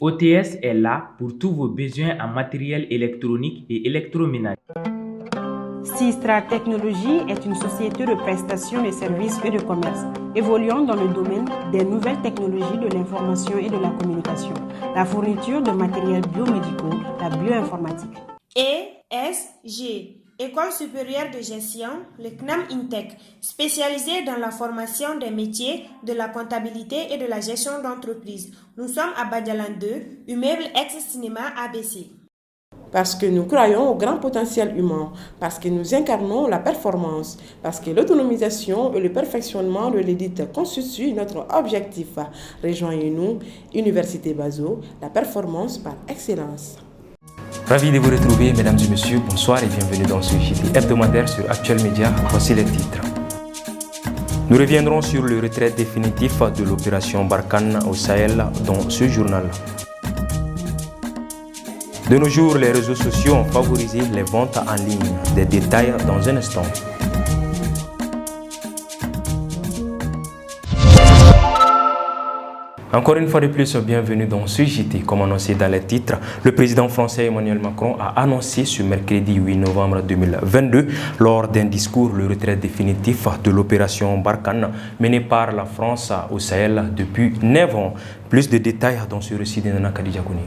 OTS est là pour tous vos besoins en matériel électronique et électroménager. Sistra Technologies est une société de prestation de services et de commerce, évoluant dans le domaine des nouvelles technologies de l'information et de la communication, la fourniture de matériels biomédicaux, la bioinformatique. ESG, École supérieure de gestion, le CNAM INTEC, spécialisée dans la formation des métiers de la comptabilité et de la gestion d'entreprise. Nous sommes à Badialan 2, immeuble ex-cinéma ABC. Parce que nous croyons au grand potentiel humain, parce que nous incarnons la performance, parce que l'autonomisation et le perfectionnement de l'édite constituent notre objectif. Rejoignez-nous, Université Bazo, la performance par excellence. Ravi de vous retrouver, mesdames et messieurs, bonsoir et bienvenue dans ce JT hebdomadaire sur Actuel Média. Voici les titres. Nous reviendrons sur le retrait définitif de l'opération Barkhane au Sahel dans ce journal. De nos jours, les réseaux sociaux ont favorisé les ventes en ligne. Des détails dans un instant. Encore une fois de plus, bienvenue dans ce JT. Comme annoncé dans les titres, le président français Emmanuel Macron a annoncé ce mercredi 8 novembre 2022, lors d'un discours, le retrait définitif de l'opération Barkhane menée par la France au Sahel depuis 9 ans. Plus de détails dans ce récit de Nana Khadija Kouni.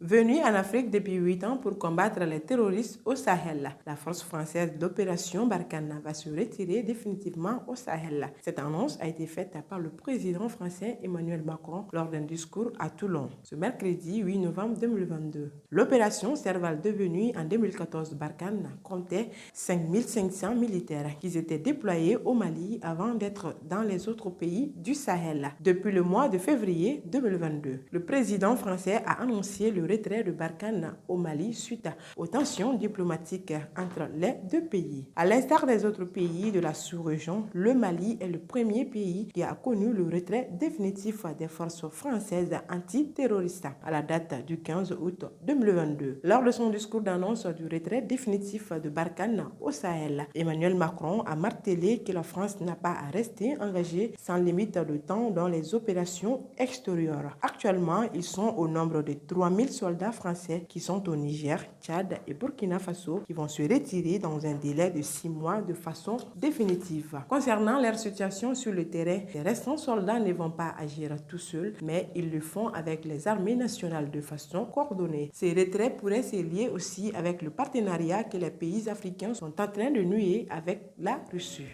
Venue en Afrique depuis 8 ans pour combattre les terroristes au Sahel, la force française d'opération Barkhane va se retirer définitivement au Sahel. Cette annonce a été faite par le président français Emmanuel Macron lors d'un discours à Toulon, ce mercredi 8 novembre 2022. L'opération Serval devenue en 2014 Barkhane comptait 5500 militaires qui étaient déployés au Mali avant d'être dans les autres pays du Sahel. Depuis le mois de février 2022, le président français a annoncé le retrait de Barkhane au Mali suite aux tensions diplomatiques entre les deux pays. À l'instar des autres pays de la sous-région, le Mali est le premier pays qui a connu le retrait définitif des forces françaises antiterroristes à la date du 15 août 2022. Lors de son discours d'annonce du retrait définitif de Barkhane au Sahel, Emmanuel Macron a martelé que la France n'a pas à rester engagée sans limite de temps dans les opérations extérieures. Actuellement, ils sont au nombre de 3000 soldats français qui sont au Niger, Tchad et Burkina Faso qui vont se retirer dans un délai de 6 mois de façon définitive. Concernant leur situation sur le terrain, les restants soldats ne vont pas agir tout seuls, mais ils le font avec les armées nationales de façon coordonnée. Ces retraits pourraient se lier aussi avec le partenariat que les pays africains sont en train de nouer avec la Russie.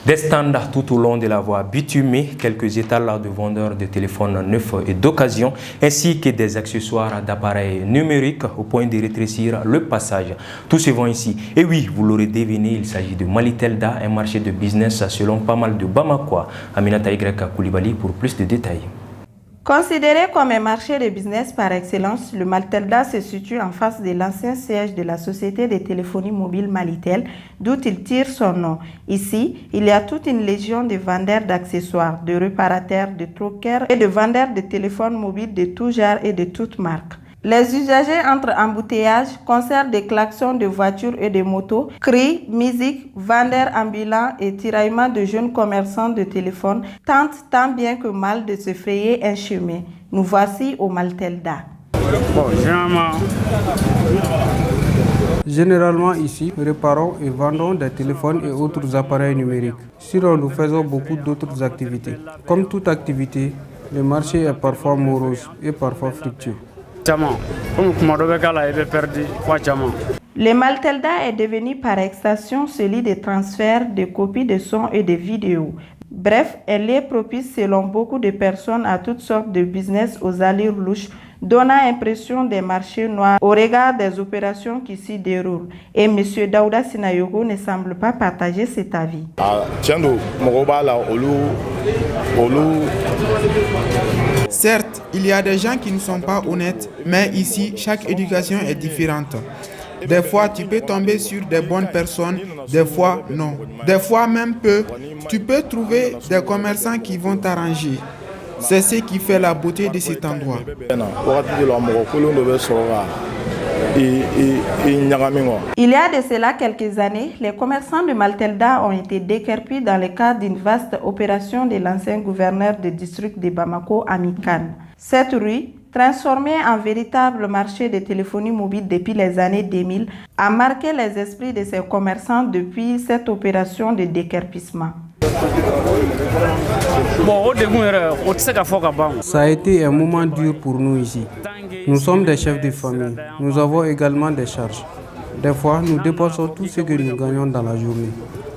Des stands tout au long de la voie bitumée, quelques étals de vendeurs de téléphones neufs et d'occasion, ainsi que des accessoires d'appareils numériques au point de rétrécir le passage. Tout se vend ici. Et oui, vous l'aurez deviné, il s'agit de Malitelda, un marché de business selon pas mal de Bamakois. Aminata Y. Koulibaly pour plus de détails. Considéré comme un marché de business par excellence, le Malitelda se situe en face de l'ancien siège de la société de téléphonie mobile Malitel, d'où il tire son nom. Ici, il y a toute une légion de vendeurs d'accessoires, de réparateurs, de troqueurs et de vendeurs de téléphones mobiles de tout genre et de toutes marques. Les usagers entrent en embouteillage, concerts de klaxons de voitures et de motos, cris, musique, vendeurs ambulants et tiraillements de jeunes commerçants de téléphones tentent tant bien que mal de se frayer un chemin. Nous voici au Malitelda. Généralement ici, nous réparons et vendons des téléphones et autres appareils numériques. Sinon, nous faisons beaucoup d'autres activités. Comme toute activité, le marché est parfois morose et parfois fructueux. Le Malitelda est devenu par extension celui des transferts, de copies de sons et de vidéos. Bref, elle est propice selon beaucoup de personnes à toutes sortes de business aux allures louches, donnant l'impression des marchés noirs au regard des opérations qui s'y déroulent. Et M. Daouda Sinayogo ne semble pas partager cet avis. Certes, il y a des gens qui ne sont pas honnêtes, mais ici, chaque éducation est différente. Des fois, tu peux tomber sur des bonnes personnes, des fois, non. Des fois, même tu peux trouver des commerçants qui vont t'arranger. C'est ce qui fait la beauté de cet endroit. Il y a de cela quelques années, les commerçants de Malitelda ont été déguerpis dans le cadre d'une vaste opération de l'ancien gouverneur du district de Bamako, Amikane. Cette rue, transformé en véritable marché de téléphonie mobile depuis les années 2000, a marqué les esprits de ces commerçants depuis cette opération de déguerpissement. Ça a été un moment dur pour nous ici. Nous sommes des chefs de famille. Nous avons également des charges. Des fois, nous dépensons tout ce que nous gagnons dans la journée.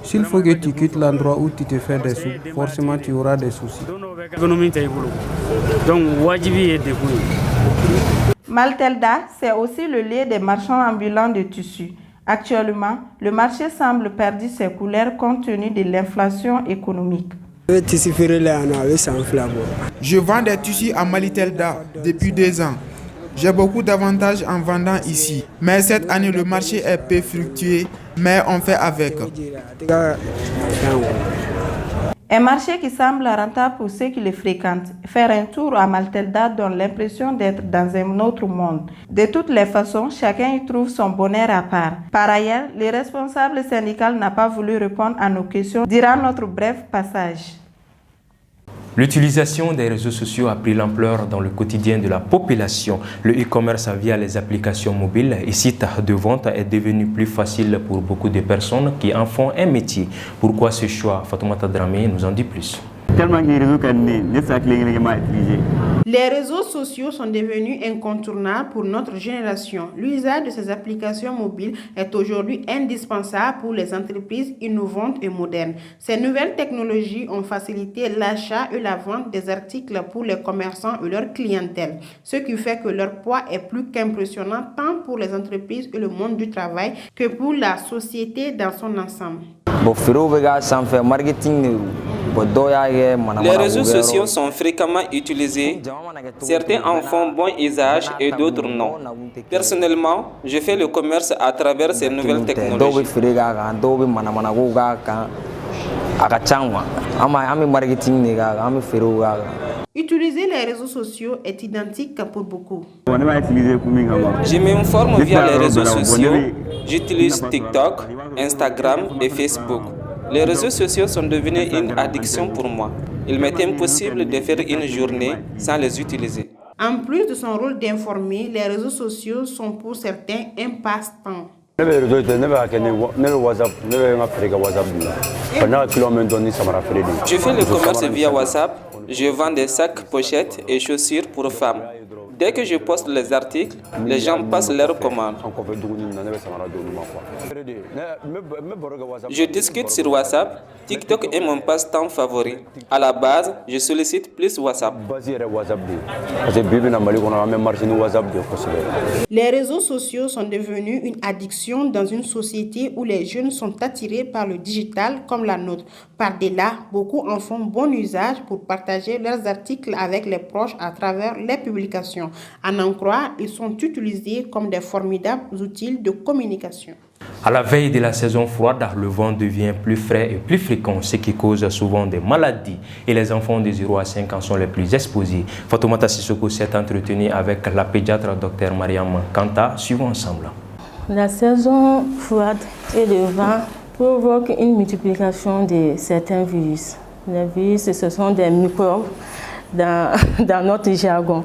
S'il faut que tu quittes l'endroit où tu te fais des sous, forcément tu auras des soucis. Maltelda, c'est aussi le lieu des marchands ambulants de tissus. Actuellement, le marché semble perdre ses couleurs compte tenu de l'inflation économique. Je vends des tissus à Malitelda depuis 2 ans. J'ai beaucoup d'avantages en vendant ici. Mais cette année, le marché est peu fructueux, mais on fait avec. Un marché qui semble rentable pour ceux qui le fréquentent. Faire un tour à Maltelda donne l'impression d'être dans un autre monde. De toutes les façons, chacun y trouve son bonheur à part. Par ailleurs, les responsables syndicaux n'ont pas voulu répondre à nos questions durant notre bref passage. L'utilisation des réseaux sociaux a pris l'ampleur dans le quotidien de la population. Le e-commerce via les applications mobiles et sites de vente est devenu plus facile pour beaucoup de personnes qui en font un métier. Pourquoi ce choix? Fatoumata Dramé nous en dit plus. Les réseaux sociaux sont devenus incontournables pour notre génération. L'usage de ces applications mobiles est aujourd'hui indispensable pour les entreprises innovantes et modernes. Ces nouvelles technologies ont facilité l'achat et la vente des articles pour les commerçants et leur clientèle, ce qui fait que leur poids est plus qu'impressionnant tant pour les entreprises et le monde du travail que pour la société dans son ensemble. Les réseaux sociaux sont fréquemment utilisés. Certains en font bon usage et d'autres non. Personnellement, je fais le commerce à travers ces nouvelles technologies. Utiliser les réseaux sociaux est identique pour beaucoup. Je m'informe via les réseaux sociaux. J'utilise TikTok, Instagram et Facebook. Les réseaux sociaux sont devenus une addiction pour moi. Il m'est impossible de faire une journée sans les utiliser. En plus de son rôle d'informer, les réseaux sociaux sont pour certains un passe-temps. Je fais le commerce via WhatsApp. Je vends des sacs, pochettes et chaussures pour femmes. Dès que je poste les articles, les gens passent leurs commandes. Je discute sur WhatsApp. TikTok est mon passe-temps favori. À la base, je sollicite plus WhatsApp. Les réseaux sociaux sont devenus une addiction dans une société où les jeunes sont attirés par le digital comme la nôtre. Par-delà, beaucoup en font bon usage pour partager leurs articles avec les proches à travers les publications. À en croire, ils sont utilisés comme des formidables outils de communication. À la veille de la saison froide, le vent devient plus frais et plus fréquent, ce qui cause souvent des maladies. Et les enfants de 0 à 5 ans sont les plus exposés. Fatoumata Sissoko s'est entretenue avec la pédiatre Dr Mariam Kanta. Suivons ensemble. La saison froide et le vent provoquent une multiplication de certains virus. Les virus, ce sont des microbes dans notre jargon.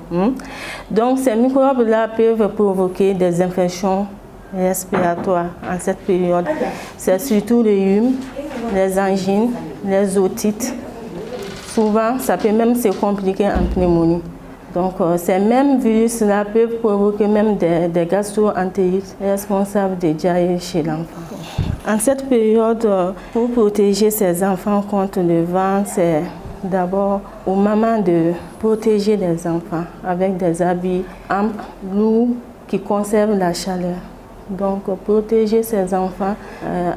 Donc ces microbes-là peuvent provoquer des infections respiratoires en cette période. C'est surtout le rhume, les angines, les otites. Souvent, ça peut même se compliquer en pneumonie. Donc ces mêmes virus-là peuvent provoquer même des gastro-entérites responsables de diarrhée chez l'enfant. En cette période, pour protéger ces enfants contre le vent, c'est d'abord aux mamans de protéger les enfants avec des habits amples, lourds, qui conservent la chaleur. Donc protéger ces enfants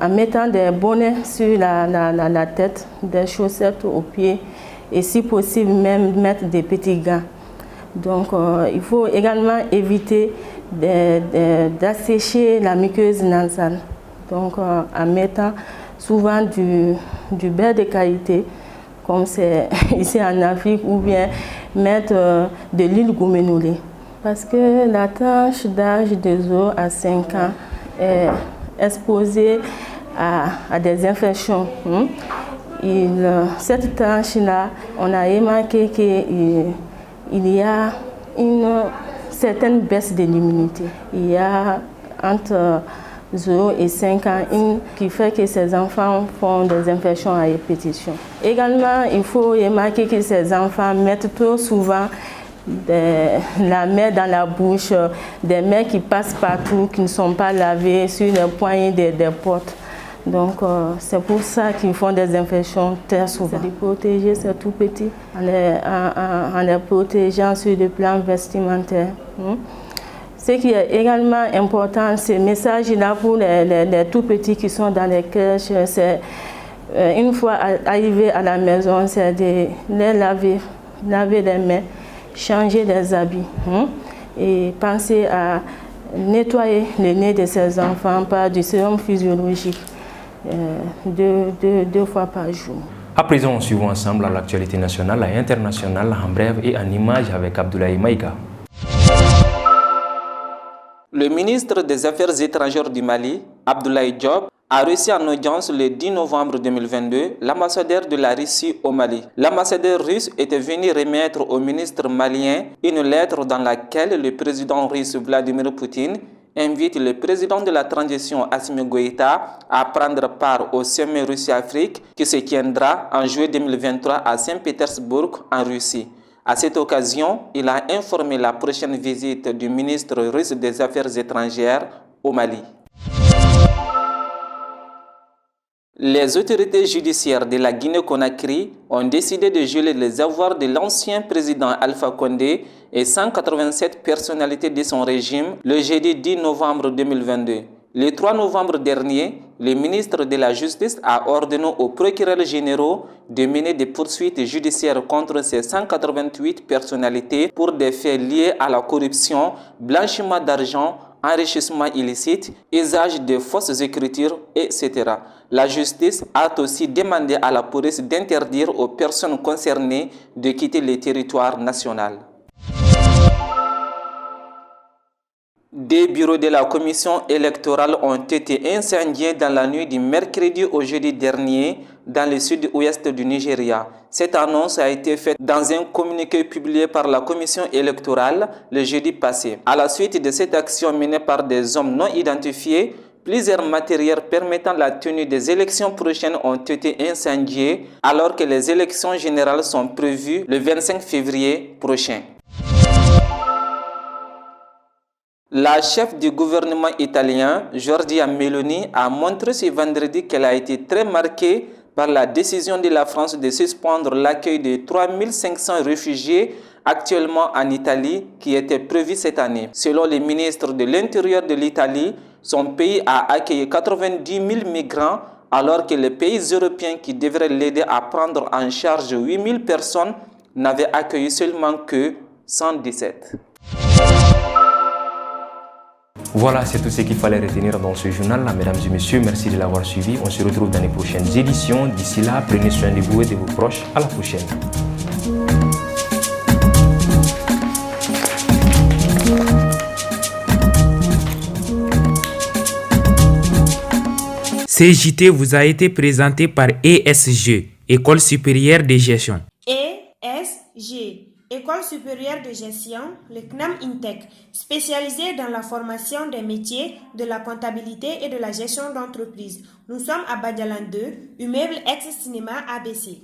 en mettant des bonnets sur la tête, des chaussettes aux pieds et si possible même mettre des petits gants. Donc il faut également éviter d'assécher la muqueuse nasale. Donc en mettant souvent du beurre de qualité, comme c'est ici en Afrique, ou bien mettre de l'huile goumenoulée. Parce que la tranche d'âge de 0 à 5 ans est exposée à des infections. Cette tranche-là, on a remarqué qu'il y a une certaine baisse de l'immunité. Il y a entre 0 et 5 ans qui fait que ces enfants font des infections à répétition. Également, il faut remarquer que ces enfants mettent trop souvent la main dans la bouche, des mains qui passent partout, qui ne sont pas lavées sur les poignées des portes. Donc, c'est pour ça qu'ils font des infections très souvent. C'est de protéger ces tout petits en les protégeant sur le plan vestimentaire. Ce qui est également important, ce message-là pour les tout petits qui sont dans les crèches, c'est une fois arrivés à la maison, c'est de les laver les mains, changer les habits et penser à nettoyer le nez de ces enfants par du sérum physiologique 2 fois par jour. À présent, on suit ensemble l'actualité nationale et internationale en bref et en images avec Abdoulaye Maïga. Le ministre des Affaires étrangères du Mali, Abdoulaye Diop, a reçu en audience le 10 novembre 2022 l'ambassadeur de la Russie au Mali. L'ambassadeur russe était venu remettre au ministre malien une lettre dans laquelle le président russe Vladimir Poutine invite le président de la transition Assimi Goïta à prendre part au sommet Russie-Afrique qui se tiendra en juillet 2023 à Saint-Pétersbourg en Russie. À cette occasion, il a informé la prochaine visite du ministre russe des Affaires étrangères au Mali. Les autorités judiciaires de la Guinée-Conakry ont décidé de geler les avoirs de l'ancien président Alpha Condé et 187 personnalités de son régime le jeudi 10 novembre 2022. Le 3 novembre dernier, le ministre de la Justice a ordonné aux procureurs généraux de mener des poursuites judiciaires contre ces 188 personnalités pour des faits liés à la corruption, blanchiment d'argent, enrichissement illicite, usage de fausses écritures, etc. La justice a aussi demandé à la police d'interdire aux personnes concernées de quitter le territoire national. Des bureaux de la commission électorale ont été incendiés dans la nuit du mercredi au jeudi dernier dans le sud-ouest du Nigeria. Cette annonce a été faite dans un communiqué publié par la commission électorale le jeudi passé. À la suite de cette action menée par des hommes non identifiés, plusieurs matériels permettant la tenue des élections prochaines ont été incendiés alors que les élections générales sont prévues le 25 février prochain. La chef du gouvernement italien, Giorgia Meloni, a montré ce vendredi qu'elle a été très marquée par la décision de la France de suspendre l'accueil de 3500 réfugiés actuellement en Italie qui était prévu cette année. Selon le ministre de l'Intérieur de l'Italie, son pays a accueilli 90 000 migrants alors que les pays européens qui devraient l'aider à prendre en charge 8 000 personnes n'avaient accueilli seulement que 117. Voilà, c'est tout ce qu'il fallait retenir dans ce journal. Mesdames et messieurs, merci de l'avoir suivi. On se retrouve dans les prochaines éditions. D'ici là, prenez soin de vous et de vos proches. À la prochaine. CJT vous a été présenté par ESG, École supérieure de gestion. ESG, École supérieure de gestion, le CNAM INTEC, spécialisé dans la formation des métiers de la comptabilité et de la gestion d'entreprise. Nous sommes à Badialan 2, immeuble ex-cinéma ABC.